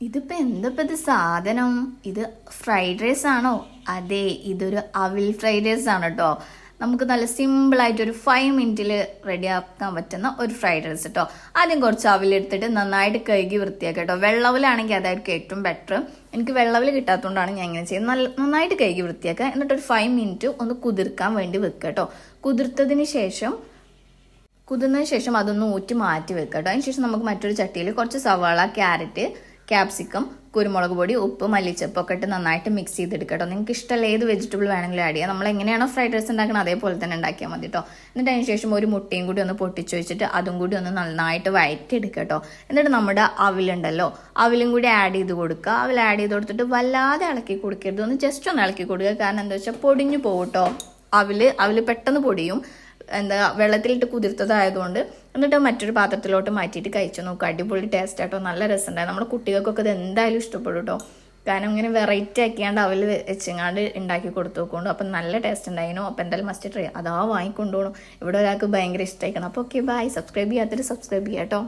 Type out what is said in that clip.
ഇതിപ്പോൾ എന്തപ്പോൾ ഇത് സാധനം? ഇത് ഫ്രൈഡ് റൈസ് ആണോ? അതെ, ഇതൊരു അവിൽ ഫ്രൈഡ് റൈസ് ആണ് കേട്ടോ. നമുക്ക് നല്ല സിമ്പിളായിട്ട് ഒരു 5 മിനിറ്റിൽ റെഡിയാക്കാൻ പറ്റുന്ന ഒരു ഫ്രൈഡ് റൈസ് കേട്ടോ. ആദ്യം കുറച്ച് അവിലെടുത്തിട്ട് നന്നായിട്ട് കഴുകി വൃത്തിയാക്കുക കേട്ടോ. വെള്ളവിലാണെങ്കിൽ അതായിരിക്കും ഏറ്റവും ബെറ്റർ. എനിക്ക് വെള്ളവിൽ കിട്ടാത്തതുകൊണ്ടാണ് ഞാൻ ഇങ്ങനെ ചെയ്യുന്നത്. നന്നായിട്ട് കഴുകി വൃത്തിയാക്കുക. എന്നിട്ട് ഒരു 5 മിനിറ്റ് ഒന്ന് കുതിർക്കാൻ വേണ്ടി വെക്കുക കേട്ടോ. കുതിർന്നതിന് ശേഷം അതൊന്ന് ഊറ്റി മാറ്റി വെക്കുക കേട്ടോ. അതിനുശേഷം നമുക്ക് മറ്റൊരു ചട്ടിയിൽ കുറച്ച് സവാള, ക്യാരറ്റ്, ക്യാപ്സിക്കം, കുരുമുളക് പൊടി, ഉപ്പ്, മല്ലിച്ചപ്പ് ഒക്കെ ഇട്ട് നന്നായിട്ട് മിക്സ് ചെയ്തെടുക്കുക കേട്ടോ. നിങ്ങൾക്ക് ഇഷ്ടമുള്ള ഏത് വെജിറ്റബിൾ വേണമെങ്കിലും ആഡ് ചെയ്യാം. നമ്മൾ എങ്ങനെയാണോ ഫ്രൈഡ് റൈസ് ഉണ്ടാക്കുന്നത് അതേപോലെ തന്നെ ഉണ്ടാക്കിയാൽ മതി കേട്ടോ. എന്നിട്ട് അതിന് ശേഷം ഒരു മുട്ടയും കൂടി ഒന്ന് പൊട്ടിച്ച് വെച്ചിട്ട് അതും കൂടി ഒന്ന് നന്നായിട്ട് വഴറ്റിയെടുക്കുക കേട്ടോ. എന്നിട്ട് നമ്മുടെ അവിലുണ്ടല്ലോ, അവിലും കൂടി ആഡ് ചെയ്ത് കൊടുക്കുക. അവിൽ ആഡ് ചെയ്ത് കൊടുത്തിട്ട് വല്ലാതെ ഇളക്കി കൊടുക്കരുത്, ഒന്ന് ജസ്റ്റ് ഒന്ന് ഇളക്കി കൊടുക്കുക. കാരണം എന്താ വെച്ചാൽ പൊടിഞ്ഞു പോകും കേട്ടോ. അവില് പെട്ടെന്ന് പൊടിയും, വെള്ളത്തിലിട്ട് കുതിർത്തതായതുകൊണ്ട്. എന്നിട്ട് മറ്റൊരു പാത്രത്തിലോട്ട് മാറ്റിയിട്ട് കഴിച്ചു നോക്കുക. അടിപൊളി ടേസ്റ്റ് ആട്ടോ, നല്ല രസമുണ്ടായി. നമ്മുടെ കുട്ടികൾക്കൊക്കെ ഇത് എന്തായാലും ഇഷ്ടപ്പെടും കേട്ടോ. കാരണം ഇങ്ങനെ വെറൈറ്റി ആക്കിയാണ്ട് അവൽ വെച്ചങ്ങാണ്ട് ഉണ്ടാക്കി കൊടുത്തു നോക്കുന്നുണ്ട്. അപ്പം നല്ല ടേസ്റ്റ് ഉണ്ടായിരുന്നു. അപ്പം എന്തായാലും മസ്റ്റ് ട്രൈ. അതാ വാങ്ങിക്കൊണ്ടുപോകണം. ഇവിടെ ഒരാൾക്ക് ഭയങ്കര ഇഷ്ടമായിക്കണം. അപ്പോൾ ഓക്കെ, ബൈ. സബ്സ്ക്രൈബ് ചെയ്യാത്തൊരു സബ്സ്ക്രൈബ് ചെയ്യാം കേട്ടോ.